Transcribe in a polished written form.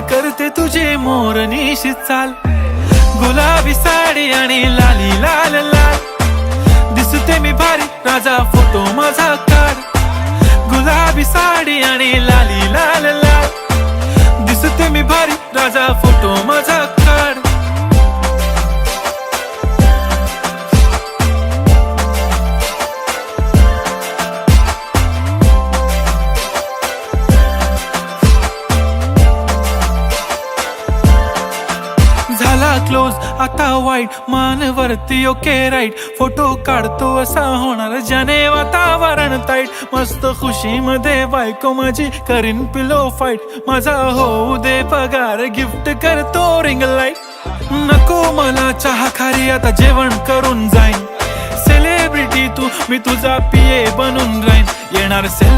करते तुझे मोरनीशी चाल, गुलाबी साडी आणि लाली लाल लाल, दिसते मी भारी राजा फोटो माझा काढ, गुलाबी साडी आणि लाली लाल लाल, दिसते मी भारी राजा फोटो माझा काढ. झाला क्लोज आता वाईट, मानवरती ओके राईट, फोटो काढतो असा होणार ज्याने वातावरण ताईट, मस्त खुशी मध्ये बायको माझी करीन पिलो फाईट, माझा होऊ दे पगार गिफ्ट करतो रिंग लाईट, नको मला चहा खारी आता जेवण करून जाईन, सेलिब्रिटी तू मी तुझा पिये बनून राहीन, येणार सेल्फी